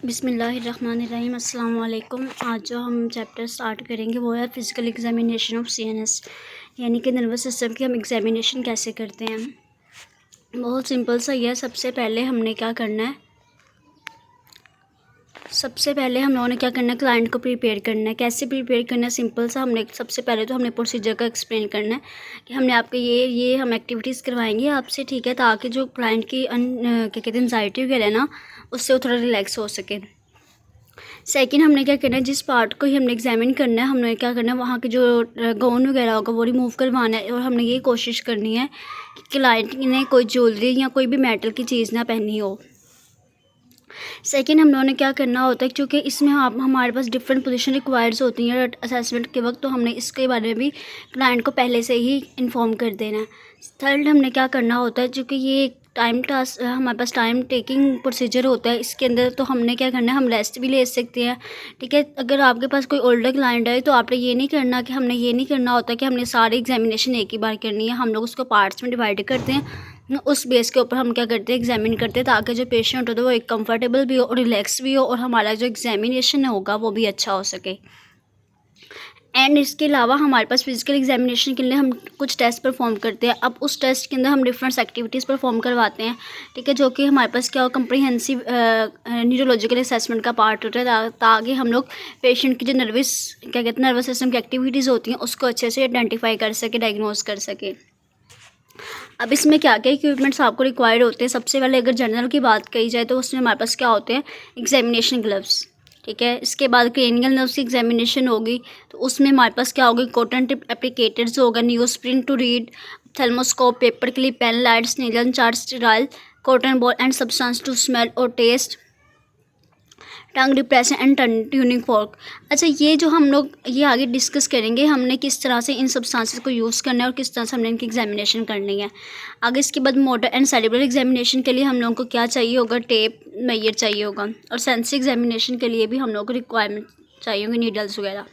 बिस्मिल्लाहिर्रहमानिर्रहीम अस्सलाम वालेकुम। आज जो हम चैप्टर स्टार्ट करेंगे वो है फ़िज़िकल एग्ज़ामिनेशन ऑफ सीएनएस, यानी कि नर्वस सिस्टम की हम एग्ज़ामिनेशन कैसे करते हैं। बहुत सिंपल सा ही है। सबसे पहले हमने क्या करना है, हम लोगों ने क्या करना है, क्लाइंट को प्रिपेयर करना है। कैसे प्रिपेयर करना है, सिंपल सा। सबसे पहले तो हमने प्रोसीजर का एक्सप्लेन करना है कि हमने आपके ये हम एक्टिविटीज़ करवाएंगे आपसे, ठीक है, ताकि जो क्लाइंट की क्या कहते हैं एंजाइटी वगैरह ना, उससे वो थोड़ा रिलैक्स हो सके। सेकंड, हमने क्या करना है, जिस पार्ट को ही हमने एग्जामिन करना है, हमने क्या करना है, वहाँ के जो गाउन वगैरह होगा वो रिमूव करवाना है। और हमने ये कोशिश करनी है कि क्लाइंट ने कोई ज्वेलरी या कोई भी मेटल की चीज़ ना पहनी हो। सेकंड, हम लोगों ने क्या करना होता है, क्योंकि इसमें हमारे पास डिफरेंट पोजीशन रिक्वायर्ड्स होती हैं असेसमेंट के वक्त, तो हमने इसके बारे में भी क्लाइंट को पहले से ही इन्फॉर्म कर देना है। थर्ड, हमने क्या करना होता है, चूँकि ये हमारे पास टाइम टेकिंग प्रोसीजर होता है इसके अंदर, तो हमने क्या करना है, हम रेस्ट भी ले सकते हैं, ठीक है। अगर आपके पास कोई ओल्डर क्लाइंट है तो आपने ये नहीं करना कि हमने ये नहीं करना होता कि हमने सारी एग्जामिनेशन एक ही बार करनी है। हम लोग उसको पार्ट्स में डिवाइड करते हैं, उस बेस के ऊपर हम क्या करते हैं, एग्जामिन करते हैं, ताकि जो पेशेंट होता है वो एक कंफर्टेबल भी हो और रिलैक्स भी हो, और हमारा जो एग्जामिनेशन होगा वो भी अच्छा हो सके। एंड इसके अलावा हमारे पास फिजिकल एग्जामिनेशन के लिए हम कुछ टेस्ट परफॉर्म करते हैं। अब उस टेस्ट के अंदर हम डिफरेंट एक्टिविटीज़ परफॉर्म करवाते हैं, ठीक है, जो कि हमारे पास क्या हो, कंप्रीहेंसिव न्यूरोलॉजिकल असेसमेंट का पार्ट होता है, ताकि हम लोग पेशेंट की जो नर्वस सिस्टम की एक्टिविटीज़ होती हैं उसको अच्छे से आइडेंटिफाई कर सके, डायग्नोज कर सके। अब इसमें क्या क्या इक्विपमेंट्स आपको रिक्वायर्ड होते हैं। सबसे पहले अगर जनरल की बात कही जाए तो उसमें हमारे पास क्या होते हैं, एग्जामिनेशन ग्लव्स, ठीक है। इसके बाद क्रेनियल नर्व्स की एग्जामिनेशन होगी, तो उसमें हमारे पास क्या होगी, कॉटन टिप एप्लीकेटर्स होगा, newsprint to read, thermoscope, paper clip, pen lights, needle chart, sterile cotton ball and substance to smell और taste, tongue depression and tuning fork. अच्छा, ये जो हम लोग ये आगे डिस्कस करेंगे, हमने किस तरह से इन सब्सटेंसेस को यूज़ करना है और किस तरह से हमने इनकी एग्जामिनेशन करनी है आगे। इसके बाद मोटर एंड सेरेब्रल एग्जामिनेशन के लिए हम लोगों को क्या चाहिए होगा, टेप मेजर चाहिए होगा, और सेंसरी एग्जामिनेशन के लिए भी हम लोगों को रिक्वायरमेंट चाहिए होंगी, नीडल्स वगैरह।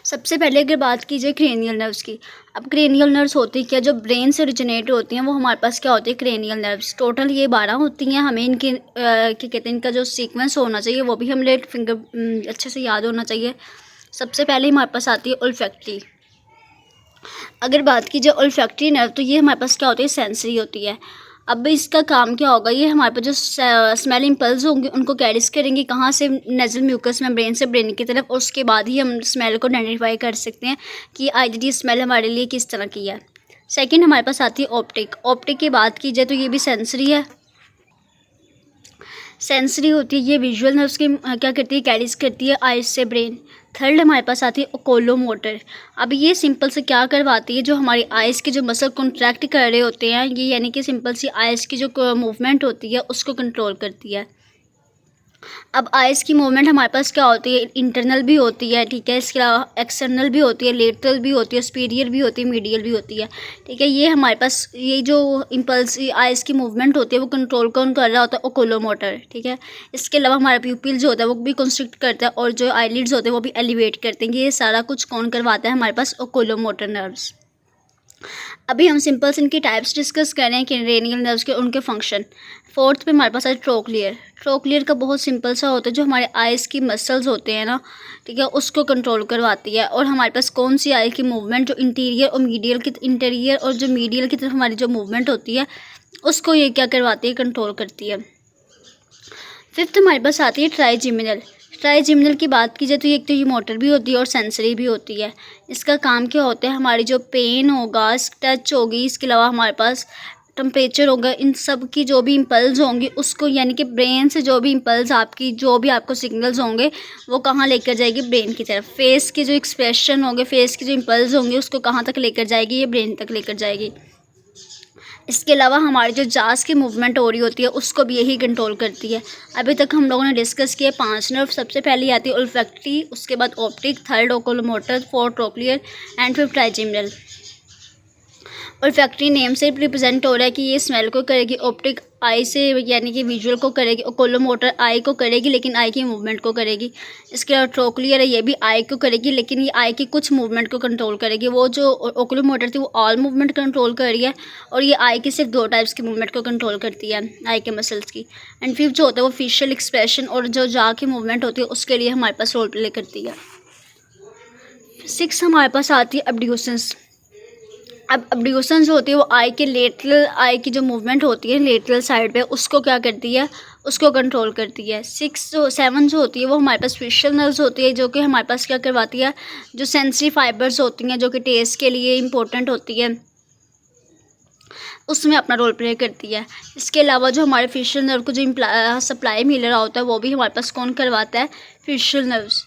सबसे पहले अगर बात की जाए क्रेनियल नर्व्स की, अब क्रेनियल नर्व्स होती क्या, जो ब्रेन से ओरिजिनेट होती हैं, वो हमारे पास क्या होती है, क्रेनियल नर्व्स। टोटल ये 12 होती हैं। हमें इनके क्या कहते हैं, इनका जो सीक्वेंस होना चाहिए वो भी हमें अच्छे से याद होना चाहिए। सबसे पहले हमारे पास आती है ओल्फैक्टरी। अगर बात की जाए ओल्फैक्टरी नर्व, तो ये हमारे पास क्या होती है, सेंसरी होती है। अब इसका काम क्या होगा, ये हमारे पास जो स्मेल इम्पल्स होंगे उनको कैरीज करेंगे कहाँ से, नेजल म्यूकस मेम्ब्रेन से ब्रेन की तरफ, और उसके बाद ही हम स्मेल को आइडेंटिफाई कर सकते हैं कि आज ये स्मेल हमारे लिए किस तरह की है। सेकंड, हमारे पास आती है ऑप्टिक। ऑप्टिक की बात की जाए तो ये भी सेंसरी है, सेंसरी होती है। ये विजुअल नर्व्स की क्या करती है, कैरीज करती है आइज से ब्रेन। थर्ड, हमारे पास आती है ओकुलोमोटर। अब ये सिंपल से क्या करवाती है, जो हमारी आइज़ के जो मसल कॉन्ट्रैक्ट कर रहे होते हैं, ये यानी कि सिंपल सी आइज़ की जो मूवमेंट होती है उसको कंट्रोल करती है। अब आइज़ की मूवमेंट हमारे पास क्या होती है, इंटरनल भी होती है, ठीक है, इसके अलावा एक्सटर्नल भी होती है, लेटरल भी होती है, सुपीरियर भी होती है, मीडियल भी होती है, ठीक है। ये हमारे पास ये जो इम्पल्स आइज़ की मूवमेंट होती है वो कंट्रोल कौन कर रहा होता है, ओकुलोमोटर, ठीक है। इसके अलावा हमारा प्यूपिल जो होता है वो भी कंस्ट्रिक्ट करता है, और जो आईलिड्स होते हैं वो भी एलिवेट करते हैं। ये सारा कुछ कौन करवाता है, हमारे पास ओकुलोमोटर नर्व्स। अभी हम सिंपल से इनकी टाइप्स डिस्कस कर रहे हैं, क्रेनियल नर्व्स के, उनके फंक्शन। फोर्थ पे हमारे पास है ट्रोक्लियर। ट्रोक्लियर का बहुत सिंपल सा होता है, जो हमारे आइज़ की मसल्स होते हैं ना, ठीक है, उसको कंट्रोल करवाती है। और हमारे पास कौन सी आई की मूवमेंट, जो इंटीरियर और मीडियल की, इंटीरियर और जो मीडियल की तरफ हमारी जो मूवमेंट होती है उसको ये क्या करवाती है, कंट्रोल करती है। फिफ्थ हमारे पास आती है ट्राइजिमिनल। ट्राइजिमिनल की बात की जाए तो एक तो ये मोटर भी होती है और सेंसरी भी होती है। इसका काम क्या होता है, हमारी जो पेन होगा, टच होगी, इसके अलावा हमारे पास टेम्परेचर होगा, इन सब की जो भी इम्पल्स होंगी उसको, यानी कि ब्रेन से जो भी इम्पल्स आपकी, जो भी आपको सिग्नल्स होंगे वो कहाँ लेकर जाएगी, ब्रेन की तरफ। फेस के जो एक्सप्रेशन होंगे, फेस के जो इम्पल्स होंगे उसको कहाँ तक लेकर जाएगी, ये ब्रेन तक लेकर जाएगी। इसके अलावा हमारी जो जास की मूवमेंट हो रही होती है उसको भी यही कंट्रोल करती है। अभी तक हम लोगों ने डिस्कस किए 5 नर्व। सबसे पहले आती है ओल्फैक्टरी, उसके बाद optic, third oculomotor, fourth trochlear and fifth trigeminal. Olfactory name से रिप्रेजेंट हो रहा है कि ये स्मेल को करेगी, ऑप्टिक आई से यानी कि विजुअल को करेगी, ओकुलोमोटर आई को करेगी लेकिन आई की मूवमेंट को करेगी। इसके अलावा ट्रोक्लियर है, ये भी आई को करेगी लेकिन ये आई की कुछ मूवमेंट को कंट्रोल करेगी। वो जो ओकुलोमोटर थी वो ऑल मूवमेंट कंट्रोल कर रही है और ये आई की सिर्फ 2 टाइप्स की मूवमेंट को कंट्रोल करती है, आई के मसल्स की। एंड फिफ्थ जो होता है वो फेशियल एक्सप्रेशन और जो जा की मूवमेंट होती है उसके लिए हमारे पास रोल प्ले करती है। 6 हमारे पास आती है अब्ड्यूसेंस। अब अब्ड्यूसन जो होती है वो आई के लेटरल, आई की जो मूवमेंट होती है लेटरल साइड पे उसको क्या करती है, उसको कंट्रोल करती है। 7 जो होती है वो हमारे पास फेशियल नर्व्स होती है जो कि हमारे पास क्या करवाती है, जो सेंसरी फाइबर्स होती हैं जो कि टेस्ट के लिए इंपॉर्टेंट होती है उसमें अपना रोल प्ले करती है। इसके अलावा जो हमारे फेशियल नर्व को जो सप्लाई मिल रहा होता है वो भी हमारे पास कौन करवाता है, फेशियल नर्व्स।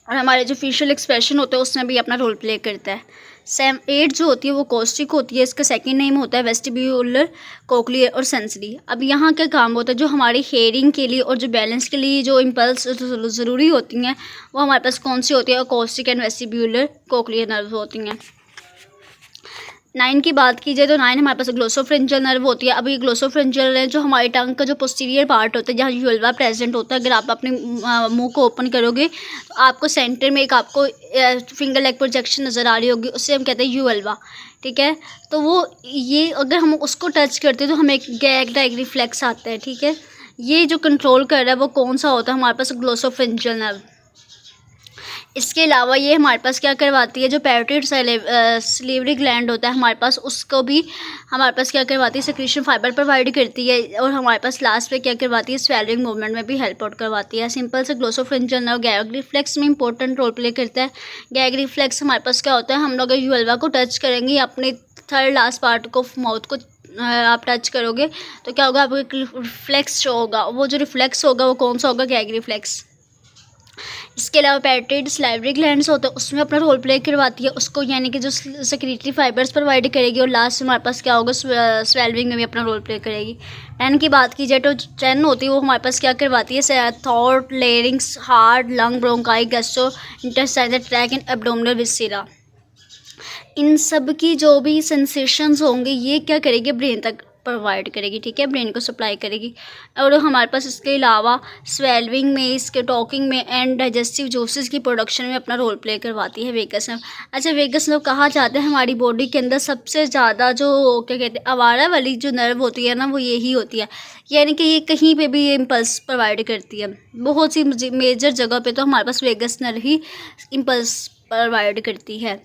और हमारे जो फेशियल एक्सप्रेशन होते हैं उसमें भी अपना रोल प्ले करता है। 8 जो होती है वो कोस्टिक होती है, इसका सेकंड नेम होता है वेस्टिब्यूलर, कोक्लियर और सेंसरी। अब यहाँ क्या काम होता है, जो हमारी हेयरिंग के लिए और जो बैलेंस के लिए जो इम्पल्स ज़रूरी होती हैं वो हमारे पास कौन सी होती है, कोस्टिक एंड वेस्टिब्यूलर कोक्लियर नर्व होती हैं। 9 की बात की जाए तो 9 हमारे पास ग्लोसोफ्रेंजियल नर्व होती है। अब ये ग्लोसोफ्रेंजियल है जो हमारी टंग का जो पोस्टीरियर पार्ट होता है जहाँ यूल्वा प्रेजेंट होता है। अगर आप अपने मुंह को ओपन करोगे तो आपको सेंटर में एक आपको फिंगर लेग प्रोजेक्शन नज़र आ रही होगी, उससे हम कहते हैं यूल्वा, ठीक है। तो वो ये अगर हम उसको टच करते हैं तो हमें एक गैग रिफ्लेक्स आता है, ठीक है। ये जो कंट्रोल कर रहा है वो कौन सा होता है, हमारे पास ग्लोसोफ्रेंजियल नर्व। इसके अलावा ये हमारे पास क्या करवाती है, जो पैरोटिड सलिवरी ग्लैंड होता है हमारे पास उसको भी हमारे पास क्या करवाती है, सेक्रीशन फाइबर प्रोवाइड करती है। और हमारे पास लास्ट पे क्या करवाती है, स्वेलिंग मूवमेंट में भी हेल्प आउट करवाती है। सिंपल से ग्लोसोफ्रेंजियल नर्व गैग रिफ्लेक्स में इंपॉर्टेंट रोल प्ले करता है। गैग रिफ्लेक्स हमारे पास क्या होता है, हम लोग यूल्वा को टच करेंगे, अपने थर्ड लास्ट पार्ट को माउथ को आप टच करोगे तो क्या होगा, आपको एक रिफ्लेक्स शो होगा। वो जो रिफ्लेक्स होगा वो कौन सा होगा, गैग रिफ्लेक्स। इसके अलावा पैरोटिड सलाइवरी ग्लैंड्स होते हैं उसमें अपना रोल प्ले करवाती है उसको, यानी कि जो सेक्रेटरी फाइबर्स प्रोवाइड करेगी। और लास्ट में हमारे पास क्या होगा, स्वेलविंग में भी अपना रोल प्ले करेगी। 10 की बात की जाए तो 10 होती है वो हमारे पास क्या करवाती है, थॉट, larynx, heart, lung, bronchi, gastro intestinal tract and abdominal viscera. इन सब की जो भी सेंसेशंस होंगे ये क्या करेगी, ब्रेन तक प्रोवाइड करेगी, ठीक है, ब्रेन को सप्लाई करेगी। और हमारे पास इसके अलावा स्वेलविंग में, इसके टॉकिंग में एंड डाइजेस्टिव जूसेस की प्रोडक्शन में अपना रोल प्ले करवाती है वेगस नर्व। अच्छा, वेगस नर्व कहा जाता है हमारी बॉडी के अंदर सबसे ज़्यादा जो क्या कहते हैं आवारा वाली जो नर्व होती है ना, वो यही होती है, यानी कि ये कहीं पे भी ये इम्पल्स प्रोवाइड करती है। बहुत सी मेजर जगह पे तो हमारे पास वेगस नर्व ही इम्पल्स प्रोवाइड करती है।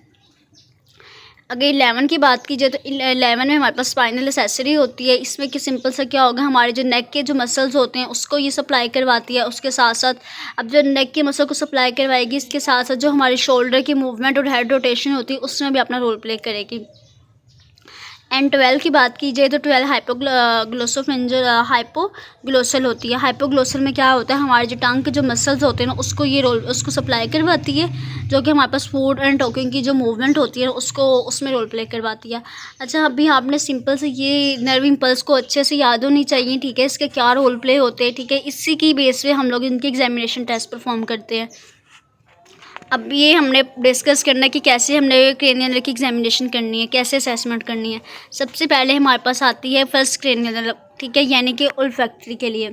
अगर 11 की बात की जाए तो 11 में हमारे पास स्पाइनल एक्सेसरी होती है। इसमें कि सिंपल सा क्या होगा, हमारे जो नेक के जो मसल्स होते हैं उसको ये सप्लाई करवाती है। उसके साथ साथ अब जो नेक के मसल को सप्लाई करवाएगी, इसके साथ साथ जो हमारे शोल्डर की मूवमेंट और हेड रोटेशन होती है उसमें भी अपना रोल प्ले करेगी। एंड 12 की बात की जाए तो 12 हाइपोग्लोसल होती है। हाइपोग्लोसल में क्या होता है, हमारे जो टंग के जो मसल्स होते हैं ना उसको ये रोल उसको सप्लाई करवाती है, जो कि हमारे पास फूड एंड टॉकिंग की जो मूवमेंट होती है उसको उसमें रोल प्ले करवाती है। अच्छा, अभी आपने सिंपल से ये नर्व इम्पल्स को अच्छे से याद होनी चाहिए, ठीक है, इसके क्या रोल प्ले होते हैं, ठीक है। इसी की बेस पे हम लोग इनकी एग्जामिनेशन टेस्ट परफॉर्म करते हैं। अब ये हमने डिस्कस करना है कि कैसे हमने क्रेनियल नर्व की एग्जामिनेशन करनी है, कैसे असेसमेंट करनी है। सबसे पहले हमारे पास आती है फर्स्ट क्रेनियल नर्व, ठीक है, यानी कि ओल्फैक्टरी के लिए।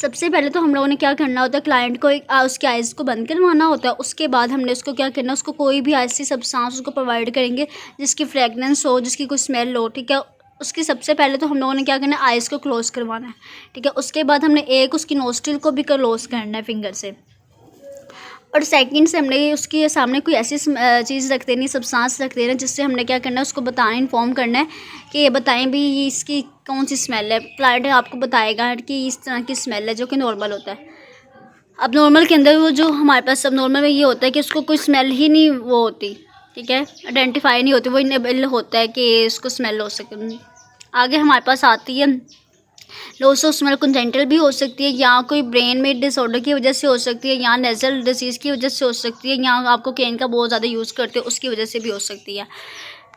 सबसे पहले तो हम लोगों ने क्या करना होता है, क्लाइंट को उसके आइज़ को बंद करवाना होता है। उसके बाद हमने उसको क्या करना है, उसको कोई भी ऐसी सब्सटेंस उसको प्रोवाइड करेंगे जिसकी फ्रेगनेंस हो, जिसकी कोई स्मेल हो, ठीक है। उसकी सबसे पहले तो हम लोगों ने क्या करना है, आइज़ को क्लोज़ करवाना है, ठीक है। उसके बाद हमने एक उसकी नोस्ट्रिल को भी क्लोज़ करना है फिंगर से। और सेकंड से हमने उसके सामने कोई ऐसी चीज़ रख देनी, सब्सटेंस रख देना, जिससे हमने क्या करना है, उसको बताना, इन्फॉर्म करना है कि ये बताएं भी ये इसकी कौन सी स्मेल है। क्लाइंट आपको बताएगा कि इस तरह की स्मेल है, जो कि नॉर्मल होता है। अब नॉर्मल के अंदर वो जो हमारे पास सब नॉर्मल में ये होता है कि उसको कोई स्मेल ही नहीं वो होती, ठीक है, आइडेंटिफाई नहीं होती, वो इनेबल होता है कि इसको स्मेल हो सके। आगे हमारे पास आती है लॉस ऑफ स्मेल, कंजेंटल भी हो सकती है, या कोई ब्रेन में डिसऑर्डर की वजह से हो सकती है, या नेजल डिसीज़ की वजह से हो सकती है, या आपको केन का बहुत ज़्यादा यूज़ करते हो उसकी वजह से भी हो सकती है।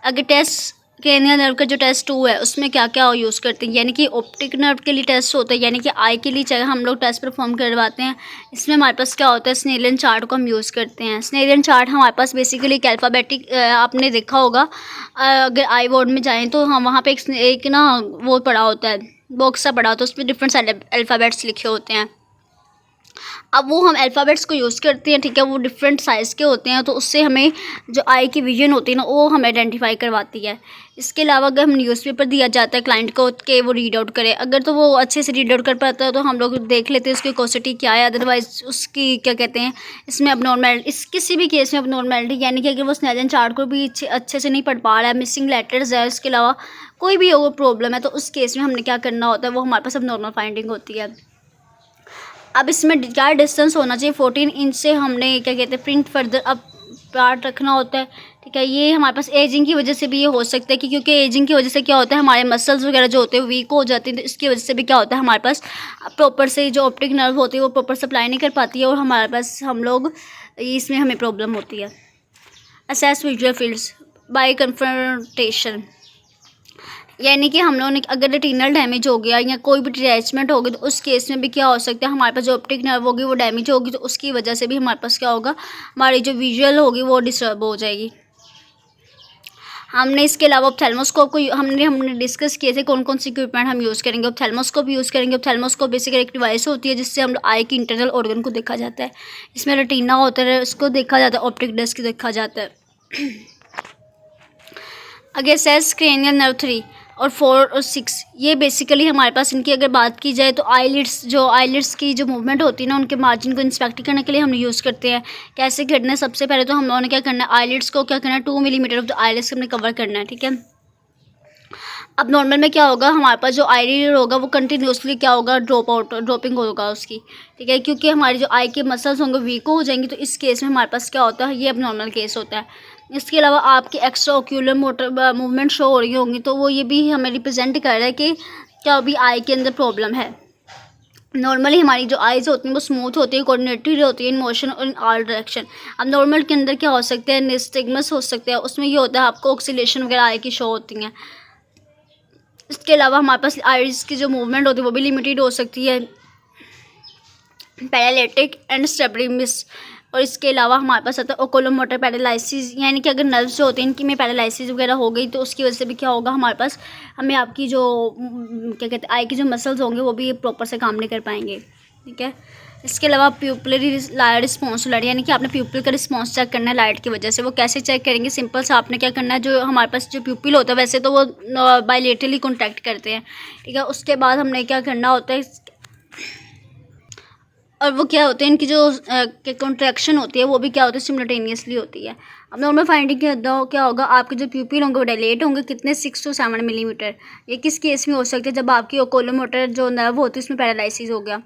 अगर टेस्ट क्रेनियल नर्व का जो टेस्ट 2 है उसमें क्या क्या यूज़ करते हैं, यानी कि ऑप्टिक नर्व के लिए टेस्ट होता है, यानी कि आई के लिए चाहे हम लोग टेस्ट परफॉर्म करवाते हैं। इसमें हमारे पास क्या होता है, स्नेलियन चार्ट को हम यूज़ करते हैं। स्नेलियन चार्ट हमारे पास बेसिकली एक अल्फ़ाबेटिक, आपने देखा होगा अगर आई बोर्ड में जाएँ तो हम वहाँ पे एक ना वो पड़ा होता है, बॉक्स सा पड़ा होता है, उसमें डिफरेंट अल्फ़ाबेट्स लिखे होते हैं। अब वो हम अल्फ़ाबेट्स को यूज़ करते हैं, ठीक है, वो डिफरेंट साइज़ के होते हैं, तो उससे हमें जो आई की विजन होती है ना वो हमें आइडेंटिफाई करवाती है। इसके अलावा अगर हम न्यूज़पेपर दिया जाता है क्लाइंट को कि वो रीड आउट करे, अगर तो वो अच्छे से रीड आउट कर पाता है तो हम लोग देख लेते हैं उसकी कोसिटी क्या है, अदरवाइज़ उसकी क्या कहते हैं इसमें अबनॉर्मैलिटी, इस किसी भी केस में अबनॉर्मैलिटी, यानी कि अगर वो स्नेलियन चार्ट को भी अच्छे से नहीं पढ़ पा रहा है, मिसिंग लेटर्स है, इसके अलावा कोई भी वो प्रॉब्लम है, तो उस केस में हमने क्या करना होता है, वो हमारे पास अबनॉर्मल फाइंडिंग होती है। अब इसमें क्या डिस्टेंस होना चाहिए, 14 इंच से हमने क्या कहते हैं प्रिंट फर्दर अब पार्ट रखना होता है, ठीक है। ये हमारे पास एजिंग की वजह से भी ये हो सकता है कि क्योंकि एजिंग की वजह से क्या होता है हमारे मसल्स वगैरह जो होते हैं वीक हो जाते हैं, तो इसकी वजह से भी क्या होता है हमारे पास प्रॉपर से जो ऑप्टिक नर्व होती है वो प्रॉपर सप्लाई नहीं कर पाती है, और हमारे पास हम लोग इसमें हमें प्रॉब्लम होती है। Assess visual fields by confrontation, यानी कि हम लोगों ने अगर रेटिनल डैमेज हो गया या कोई भी डिटैचमेंट हो गई तो उस केस में भी क्या हो सकता है, हमारे पास जो ऑप्टिक नर्व होगी वो डैमेज होगी, तो उसकी वजह से भी हमारे पास क्या होगा, हमारी जो विजुअल होगी वो डिस्टर्ब हो जाएगी। हमने इसके अलावा ऑप्थेल्मोस्कोप को हमने डिस्कस किए थे कौन कौन से इक्विपमेंट हम यूज़ करेंगे। ऑप्थेल्मोस्कोप यूज़ करेंगे। ऑप्थेल्मोस्कोप बेसिकली एक डिवाइस होती है जिससे हम लोग आई की इंटरनल ऑर्गन को देखा जाता है। इसमें रेटिना होता है, उसको देखा जाता है, ऑप्टिक डिस्क देखा जाता है। अगर सेस क्रेनियल नर्व 3 और 4 और 6, ये बेसिकली हमारे पास इनकी अगर बात की जाए तो आईलिड्स की जो मूवमेंट होती है ना उनके मार्जिन को इंस्पेक्ट करने के लिए हम यूज़ करते हैं। कैसे करना है, सबसे पहले तो हम लोगों ने क्या करना है, आईलिड्स को क्या करना है 2 मिलीमीटर ऑफ द आईलिड्स हमने कवर करना है, ठीक है। अब नॉर्मल में क्या होगा, हमारे पास जो आईलिड होगा वो कंटिन्यूसली क्या होगा, ड्रॉपिंग होगा उसकी, ठीक है, क्योंकि हमारी जो आई के मसल्स होंगे वीक हो जाएंगी, तो इस केस में हमारे पास क्या होता है, ये अब नॉर्मल केस होता है। इसके अलावा आपकी extra ocular motor movement show हो रही होंगी, तो वो ये भी हमें रिप्रेजेंट कर रहा है कि क्या अभी आई के अंदर प्रॉब्लम है। नॉर्मली हमारी जो आइज़ होती हैं वो स्मूथ होती है, कोऑर्डिनेटेड होती है इन मोशन और इन ऑल डायरेक्शन। अब नॉर्मल के अंदर क्या हो सकता है, निस्टिग्मस हो सकता है, उसमें ये होता है आपको ऑक्सीलेशन वगैरह आई की शो होती हैं। इसके अलावा हमारे पास आइज़ की जो मूवमेंट होती है वो भी लिमिटेड हो सकती है, पैरालिटिक एंड स्टेबरिमिस। और इसके अलावा हमारे पास आता है ओकुलोमोटर पैरालिसिस, यानी कि अगर नर्व्स जो होते हैं इनकी में पैरालिसिस वगैरह हो गई तो उसकी वजह से भी क्या होगा, हमारे पास हमें आपकी जो क्या कहते हैं आई की जो मसल्स होंगे वो भी प्रॉपर से काम नहीं कर पाएंगे, ठीक है। इसके अलावा प्यूपिलरी लाइट रिस्पॉन्स लाइट, यानी कि आपने प्यूपिल का रिस्पॉन्स चेक करना है लाइट की वजह से। वो कैसे चेक करेंगे, सिंपल सा आपने क्या करना है, जो हमारे पास जो प्यूपिल होता है वैसे तो वो बायलेटरली कॉन्टैक्ट करते हैं, ठीक है। उसके बाद हमने क्या करना होता है, और वो क्या होते हैं इनकी जो कॉन्ट्रैक्शन होती है वो भी क्या होती है, सिमुलेटेनियसली होती है। अब नॉर्मल फाइंडिंग के अंदर क्या होगा, आपके जो प्यूपिल होंगे वो डायलेट होंगे कितने 6 to 7 मिलीमीटर। ये किस केस में हो सकता है, जब आपकी ओकुलोमोटर जो नर्व होती है उसमें पैरालिसिस हो गया।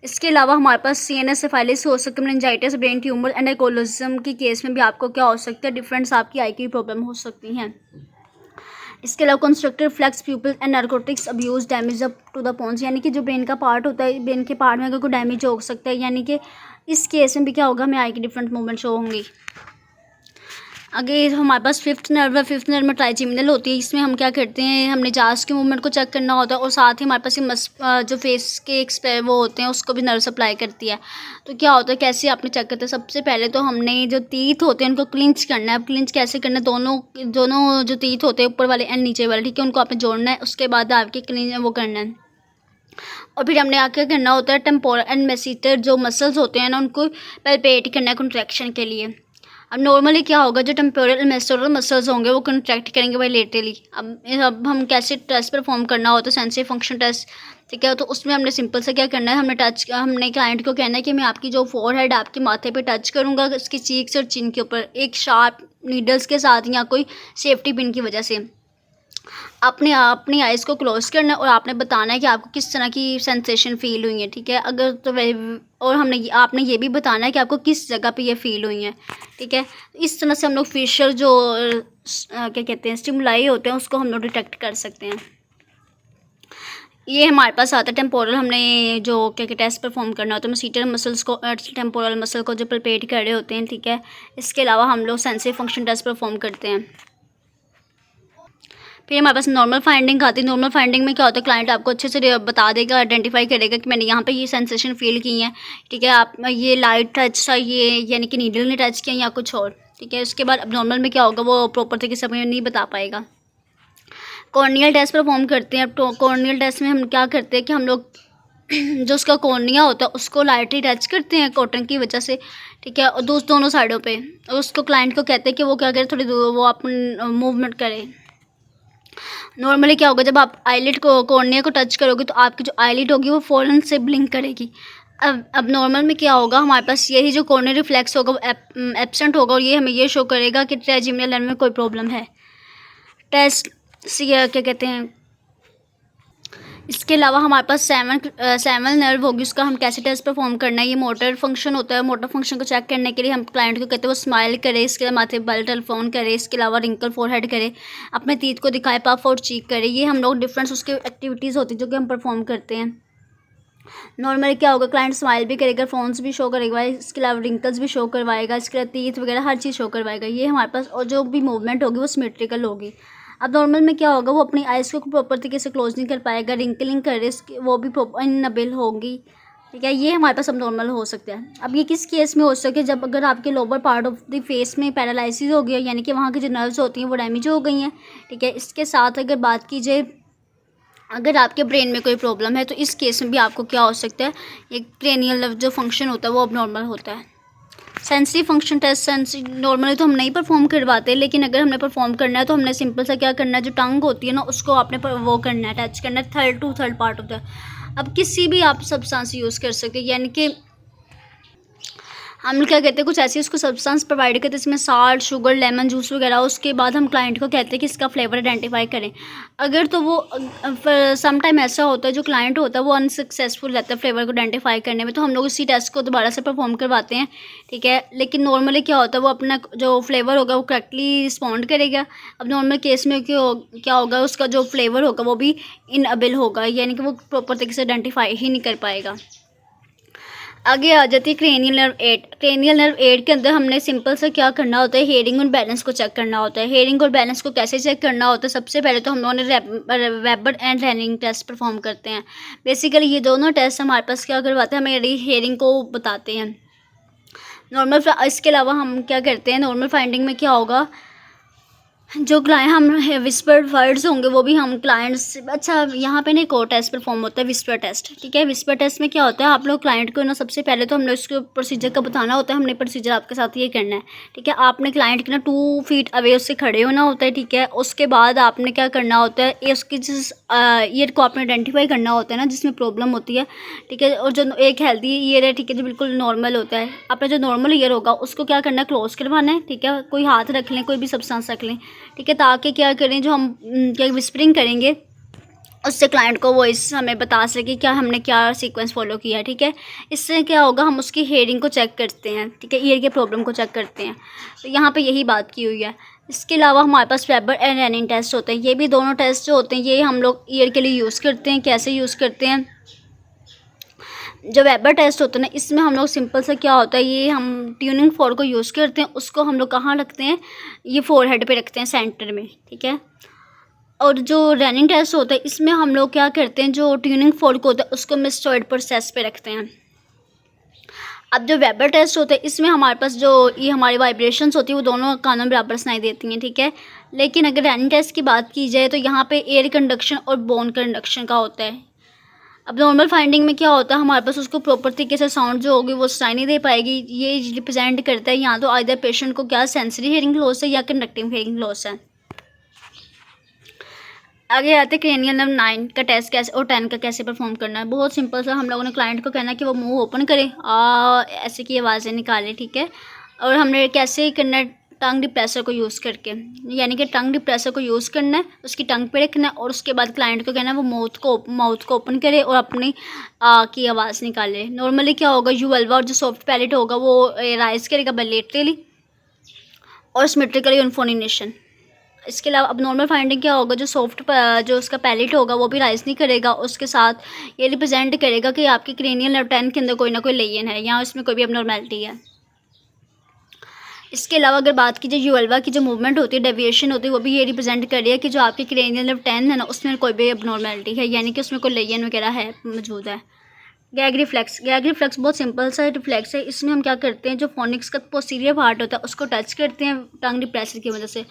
इसके अलावा हमारे पास सीएनएस सेफाइटिस हो सकता है, मेनिंजाइटिस, ब्रेन ट्यूमर एंड एकोलिज्म की केस में भी आपको क्या हो सकता है, डिफरेंट आपकी आई की प्रॉब्लम हो सकती हैं। इसके अलावा constructive flex pupil and narcotics abuse damage up to the pons, यानी कि जो ब्रेन का पार्ट होता है, ब्रेन के पार्ट में अगर कोई डैमेज हो सकता है, यानी कि इस केस में भी क्या होगा, हमें आई की डिफरेंट मूवमेंट शो होंगी। अगर हमारे पास फिफ्थ नर्व है, फिफ्थ नर्व में ट्राइजेमिनल होती है, इसमें हम क्या करते हैं, हमने जास की मूवमेंट को चेक करना होता है, और साथ ही हमारे पास ये जो फेस के वो होते हैं उसको भी नर्व सप्लाई करती है। तो क्या होता है, कैसे आपने चेक करते हैं, सबसे पहले तो हमने जो टीथ होते हैं उनको क्लिंच करना है। अब क्लिंच कैसे करना है, दोनों जो टीथ होते हैं ऊपर वाले एंड नीचे वाले, ठीक है, उनको आपने जोड़ना है। उसके बाद आपके क्लिंच वो करना है, और फिर हमने आके करना होता है टेम्पोरल एंड मेसिटर जो मसल्स होते हैं ना उनको पैल्पेट करना है कॉन्ट्रैक्शन के लिए। अब नॉर्मली क्या होगा, जो टेम्पोरल मेस्टोरल मसल्स होंगे वो कॉन्ट्रैक्ट करेंगे बायलेटरली। अब हम कैसे टेस्ट परफॉर्म करना होता है, सेंसरी फंक्शन टेस्ट, ठीक है। तो उसमें हमने सिंपल से क्या करना है, हमने क्लाइंट को कहना है कि मैं आपकी जो फोरहेड आपके माथे पे टच करूँगा, उसकी चीक्स और चिन के ऊपर एक शार्प नीडल्स के साथ या कोई सेफ्टी पिन की वजह से। आपने अपनी आइज़ को क्लोज करना है और आपने बताना है कि आपको किस तरह की सेंसेशन फ़ील हुई है, ठीक है। अगर तो और आपने ये भी बताना है कि आपको किस जगह पे ये फ़ील हुई है, ठीक है। इस तरह से हम लोग फेशियल जो क्या कहते हैं स्टिमुलाई होते हैं उसको हम लोग डिटेक्ट कर सकते हैं। ये हमारे पास आता है टेम्पोरल, हमने जो क्या क्या टेस्ट परफॉर्म करना होता है, मसीटर मसल्स को टेम्पोरल मसल को जो पल्पेट कर रहे होते हैं, ठीक है। इसके अलावा हम लोग सेंसरी फंक्शन टेस्ट परफॉर्म करते हैं। फिर हमारे पास नॉर्मल फाइंडिंग आती है। नॉर्मल फाइंडिंग में क्या होता है, क्लाइंट आपको अच्छे से बता देगा, आइडेंटिफाई करेगा कि मैंने यहाँ पे ये सेंसेशन फील की है, ठीक है। आप ये लाइट टच था, ये यानी कि नीडल ने टच किया या कुछ और, ठीक है। उसके बाद अब नॉर्मल में क्या होगा, वो प्रॉपर तरीके से हमें नहीं बता पाएगा। कॉर्नियल टेस्ट परफॉर्म करते हैं। अब कॉर्नियल टेस्ट में हम क्या करते हैं कि हम लोग जो उसका कॉर्निया होता है उसको लाइटली टच करते हैं कॉटन की वजह से, ठीक है। और दोनों साइडों पे, और उसको क्लाइंट को कहते हैं कि वो क्या करे, थोड़ी दूर वो अपन मूवमेंट करे। नॉर्मली क्या होगा, जब आप आईलिड को कॉर्निया को टच करोगे तो आपकी जो आईलिड होगी वो फ़ौरन से ब्लिंक करेगी। अब नॉर्मल में क्या होगा, हमारे पास यही जो कॉर्नियल रिफ्लेक्स होगा वो एब्सेंट होगा, और ये हमें ये शो करेगा कि ट्राइजेमिनल नर्व में कोई प्रॉब्लम है। टेस्ट क्या कहते हैं, इसके अलावा हमारे पास सेवल नर्व होगी, उसका हम कैसे टेस्ट परफॉर्म करना है। ये मोटर फंक्शन होता है। मोटर फंक्शन को चेक करने के लिए हम क्लाइंट को कहते हैं वो स्माइल करे, इसके अलावा माथे बल टेलीफोन करे, इसके अलावा रिंकल फोरहेड करे, अपने तीत को दिखाए, पफ और चीक करे। ये हम लोग डिफरेंस उसके एक्टिविटीज़ होती है जो कि हम परफॉर्म करते हैं। नॉर्मली क्या होगा, क्लाइंट स्माइल भी करेगा, फोन्स भी शो करेगा, इसके अलावा रिंकल्स भी शो करवाएगा, इसके अलावा तीत वगैरह हर चीज़ शो करवाएगा। ये हमारे पास, और जो भी मूवमेंट होगी वो सिमेट्रिकल होगी। अब नॉर्मल में क्या होगा, वो अपनी आइज़ को प्रॉपर तरीके से क्लोज नहीं कर पाएगा, रिंकलिंग कर रहे वो भी प्रॉपर इनएबल होगी, ठीक है। ये हमारे पास अब नॉर्मल हो सकता है। अब ये किस केस में हो सकता है, जब अगर आपके lower part of the face में पैरालिसिस हो गया, यानी कि वहाँ की जो नर्व्स होती हैं वो डैमेज हो गई हैं, ठीक है। इसके साथ अगर बात की जाए, अगर आपके ब्रेन में कोई प्रॉब्लम है तो इस केस में भी आपको क्या हो सकता है, एक क्रेनियल नर्व जो फंक्शन होता है वो अब नॉर्मल होता है। सेंसरी फंक्शन टेस्ट नॉर्मली तो हम नहीं परफॉर्म करवाते, लेकिन अगर हमने परफॉर्म करना है तो हमने सिंपल सा क्या करना है, जो टंग होती है ना उसको आपने वो करना है, टच करना है थर्ड पार्ट ऑफ द। अब किसी भी आप सब्सटेंस यूज़ कर सकते हैं, यानी कि हम क्या कहते हैं, कुछ ऐसी उसको सब्सटेंस प्रोवाइड करते हैं जिसमें साल्ट, शुगर, लेमन जूस वगैरह। उसके बाद हम क्लाइंट को कहते हैं कि इसका फ्लेवर आइडेंटिफाई करें। अगर तो वो सम टाइम ऐसा होता है जो क्लाइंट होता है वो अनसक्सेसफुल रहता है फ्लेवर को आइडेंटिफाई करने में, तो हम लोग इसी टेस्ट को दोबारा से परफॉर्म करवाते हैं, ठीक है। लेकिन नॉर्मली क्या होता है, वो अपना जो फ्लेवर होगा वो करेक्टली रिस्पॉन्ड करेगा। अब नॉर्मल केस में क्या होगा, उसका जो फ्लेवर होगा वो भी इनएबल होगा, यानी कि वो प्रॉपर तरीके से आइडेंटिफाई ही नहीं कर पाएगा। आगे आ जाती है क्रेनियल नर्व 8। क्रेनियल नर्व 8 के अंदर हमने सिंपल सा क्या करना होता है, हेयरिंग और बैलेंस को चेक करना होता है। हेयरिंग और बैलेंस को कैसे चेक करना होता है, सबसे पहले तो हम लोगों ने Weber and hearing test perform करते हैं। बेसिकली ये दोनों टेस्ट हमारे पास क्या करवाते हैं, हमें हेयरिंग को बताते हैं। नॉर्मल इसके अलावा हम क्या करते हैं, नॉर्मल फाइंडिंग में क्या होगा, जो क्लाइंट हम विस्पर्ड वर्ड्स होंगे वो भी हम क्लाइंट्स। अच्छा, यहाँ पे ना एक और टेस्ट परफॉर्म होता है, विस्पर टेस्ट, ठीक है। विस्पर टेस्ट में क्या होता है, आप लोग क्लाइंट को ना सबसे पहले तो हमने उसको प्रोसीजर का बताना होता है। हमने प्रोसीजर आपके साथ ये करना है, ठीक है। आपने क्लाइंट के ना 2 फीट अवे उससे खड़े होना होता है, ठीक है। उसके बाद आपने क्या करना होता है, ये उसकी जिस ईयर को आपने आइडेंटिफाई करना होता है ना जिसमें प्रॉब्लम होती है, ठीक है। और जो एक हेल्दी ईयर है, ठीक है, जो बिल्कुल नॉर्मल होता है, अपना जो नॉर्मल ईयर होगा उसको क्या करना है, क्लोज करवाना है, ठीक है। कोई हाथ रख लें, कोई भी सब्सटेंस रख लें, ठीक है, ताकि क्या करें, जो हम क्या विस्परिंग करेंगे उससे क्लाइंट को वॉइस हमें बता सके क्या हमने क्या सीक्वेंस फॉलो किया है, ठीक है। इससे क्या होगा, हम उसकी हेयरिंग को चेक करते हैं, ठीक है, ईयर के प्रॉब्लम को चेक करते हैं। तो यहाँ पे यही बात की हुई है। इसके अलावा हमारे पास वेबर एंड हेयरिंग टेस्ट होते हैं। ये भी दोनों टेस्ट जो होते हैं ये हम लोग ईयर के लिए यूज़ करते हैं। कैसे यूज़ करते हैं, जो वेबर टेस्ट होता है ना, इसमें हम लोग सिंपल सा क्या होता है, ये हम ट्यूनिंग फोर्क को यूज़ करते हैं। उसको हम लोग कहाँ रखते हैं, ये फोरहेड पे रखते हैं सेंटर में, ठीक है। और जो रनिंग टेस्ट होता है इसमें हम लोग क्या करते हैं, जो ट्यूनिंग फोर्क होता है उसको मिस्टॉइड प्रोसेस पे रखते हैं। अब जो वेबर टेस्ट होता है इसमें हमारे पास जो ये हमारी वाइब्रेशंस होती है वो दोनों कानों में बराबर सुनाई देती हैं, ठीक है। लेकिन अगर रनिंग टेस्ट की बात की जाए तो यहाँ पे एयर कंडक्शन और बोन कंडक्शन का होता है। अब नॉर्मल फाइंडिंग में क्या होता है, हमारे पास उसको प्रॉपर तरीके से साउंड जो होगी वो सुनाई नहीं दे पाएगी। ये रिप्रेजेंट करता है यहाँ तो आइदर पेशेंट को क्या सेंसरी हियरिंग लॉस है या कंडक्टिव हियरिंग लॉस है। आगे आते हैं क्रेनियल नर्व 9 का टेस्ट कैसे और 10 का कैसे परफॉर्म करना है। बहुत सिंपल सा, हम लोगों ने क्लाइंट को कहना है कि वो मुंह ओपन करे, ऐसे की आवाज़ें निकाले, ठीक है। और हमने कैसे करना है, टंग डिप्रेसर को यूज़ करके, यानी कि टंग डिप्रेसर को यूज़ करना है, उसकी टंग पे रखना है और उसके बाद क्लाइंट को कहना है वो माउथ को ओपन करे और अपनी की आवाज़ निकाले। नॉर्मली क्या होगा, यूवल्वा और जो सॉफ्ट पैलेट होगा वो राइज करेगा बायलेटरली और सिमेट्रिकली यूनिफोर्निनेशन। इसके अलावा अब नॉर्मल फाइंडिंग क्या होगा, जो उसका पैलेट होगा वो भी राइज नहीं करेगा। उसके साथ ये रिप्रेजेंट करेगा कि आपकी क्रेनियल नर्व 10 के अंदर कोई ना कोई लेयन है या उसमें कोई भी अबनॉर्मैलिटी है। इसके अलावा अगर बात की जाए यूएल्वा की जो मूवमेंट होती है, डेविएशन होती है, वो भी ये रिप्रेजेंट कर रही है कि जो आपके क्रेनियल नर्व 10 है ना, उसमें कोई भी एबनॉर्मेलिटी है, यानी कि उसमें कोई लेयन वगैरह है मौजूद है। गैग रिफ्लेक्स बहुत सिंपल सा रिफ्लेक्स है। इसमें हम क्या करते हैं, जो फोनिक्स का पोस्टीरियर पार्ट होता है उसको टच करते हैं टंग डिप्रेसर की वजह से।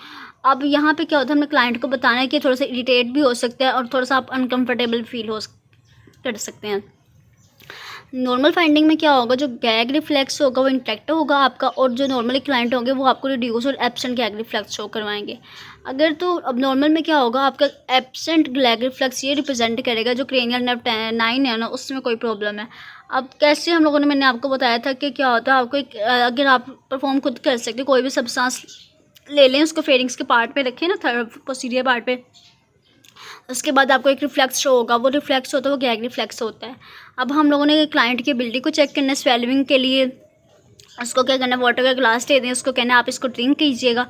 अब यहाँ पे क्या होता है, हमने क्लाइंट को बताना है कि थोड़ा सा इरिटेट भी हो सकता है और थोड़ा सा आप अनकंफर्टेबल फील कर सकते हैं। नॉर्मल फाइंडिंग में क्या होगा, जो गैग रिफ्लेक्स होगा वो इंटैक्ट होगा आपका, और जो नॉर्मली क्लाइंट होंगे वो आपको रिड्यूस और एब्सेंट गैग रिफ्लेक्स शो करवाएंगे। अगर तो अब नॉर्मल में क्या होगा, आपका एब्सेंट गैग रिफ्लेक्स ये रिप्रेजेंट करेगा जो क्रेनियल नर्व 9 है ना, उसमें कोई प्रॉब्लम है। अब कैसे हम लोगों ने, मैंने आपको बताया था कि क्या होता है, आपको अगर आप परफॉर्म खुद कर सकते, कोई भी सब्सटेंस ले लें, उसको फेरिंग्स के पार्ट पे रखें ना, थर्ड पोस्टीरियर पार्ट पे, उसके बाद आपको एक रिफ्लेक्स शो होगा, वो रिफ्लेक्स होता है, वो गैग रिफ्लेक्स होता है। अब हम लोगों ने क्लाइंट की एबिलिटी को चेक करना है स्वेलिंग के लिए, उसको क्या करना है, वाटर का ग्लास दे दें, उसको कहना है आप इसको ड्रिंक कीजिएगा,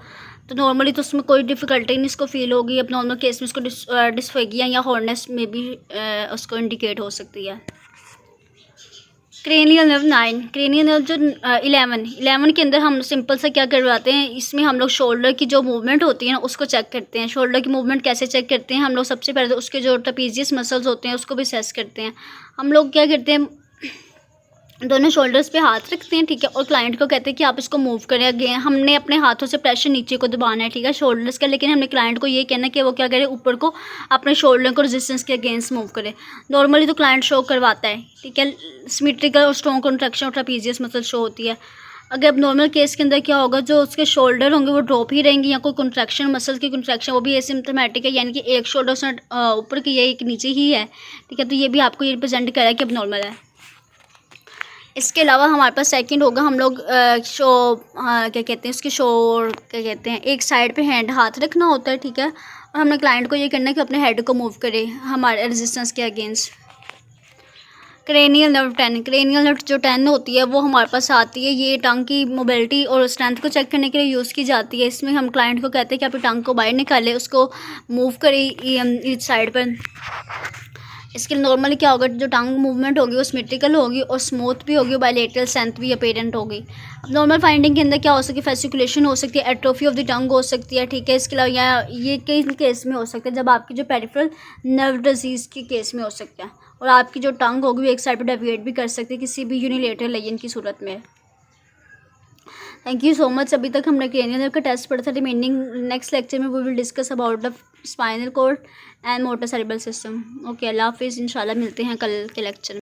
तो नॉर्मली तो उसमें कोई डिफ़िकल्टी नहीं इसको फील होगी। अब नॉर्मल केस में उसको डिस्फेगिया या हॉर्नेस में भी उसको इंडिकेट हो सकती है। क्रेनियल नर्व 9, क्रेनियल नर्व जो 11 के अंदर हम सिंपल सा क्या करवाते हैं, इसमें हम लोग शोल्डर की जो मूवमेंट होती है ना उसको चेक करते हैं। शोल्डर की मूवमेंट कैसे चेक करते हैं हम लोग, सबसे पहले तो उसके जो ट्रापेजियस मसल्स होते हैं उसको भी सेस करते हैं। हम लोग क्या करते हैं, दोनों शोल्डर्स पे हाथ रखते हैं, ठीक है, और क्लाइंट को कहते हैं कि आप इसको मूव करें। अगेन हमने अपने हाथों से प्रेशर नीचे को दबाना है, ठीक है, शोल्डर्स का, लेकिन हमने क्लाइंट को ये कहना है कि वो क्या करे, ऊपर को अपने शोल्डर को रेजिस्टेंस के अगेंस्ट मूव करे। नॉर्मली तो क्लाइंट शो करवाता है, ठीक है, सिमेट्रिकल और स्ट्रॉन्ग कॉन्ट्रैक्शन और ट्रापेजियस मसल शो होती है। अगर अब नॉर्मल केस के अंदर क्या होगा, जो उसके शोल्डर होंगे वो ड्रॉप ही रहेंगी, या कोई कॉन्ट्रैक्शन मसल की कॉन्ट्रैक्शन वो भी एसिम्प्टोमेटिक है, यानी कि एक शोल्डर से ऊपर की है, एक नीचे ही है, ठीक है, तो ये भी आपको ये रिप्रेजेंट करा है कि अब नॉर्मल है। इसके अलावा हमारे पास सेकंड होगा, हम लोग क्या कहते हैं उसके क्या कहते हैं, एक साइड पे हैंड हाथ रखना होता है, ठीक है, और हमने क्लाइंट को ये करना है कि अपने हेड को मूव करे हमारे रेजिस्टेंस के against. Cranial nerve 10, cranial nerve जो 10 होती है वो हमारे पास आती है, ये टंग की मोबिलिटी और स्ट्रेंथ को चेक करने के लिए यूज़ की जाती है। इसमें हम क्लाइंट को कहते हैं कि अपनी टंग को बाहर निकालें, उसको मूव करें ईच साइड पर। इसके नॉर्मली क्या होगा, जो टंग मूवमेंट होगी वो सिमेट्रिकल होगी और स्मूथ भी होगी, बायलैटरल स्ट्रेंथ भी अपेरेंट होगी। अब नॉर्मल फाइंडिंग के अंदर क्या हो सकती है, फेसिकुलेशन हो सकती है, एट्रोफी ऑफ द टंग हो सकती है, ठीक है, इसके अलावा या ये कई केस में हो सकता है जब आपकी जो पेरिफेरल नर्व डिजीज़ के केस में हो सकता है, और आपकी जो टंग होगी वो एक साइड पर डेविएट भी कर सकती है किसी भी यूनिलेटरल लेजन की सूरत में। Thank you so much. अभी तक हमने क्रेनियल नर्व का टेस्ट पढ़ा था। रिमेनिंग नेक्स्ट लेक्चर में we will discuss about the spinal cord and motor cerebral system. Okay, अल्लाह हाफिज़, इंशाल्लाह मिलते हैं कल के लेक्चर में।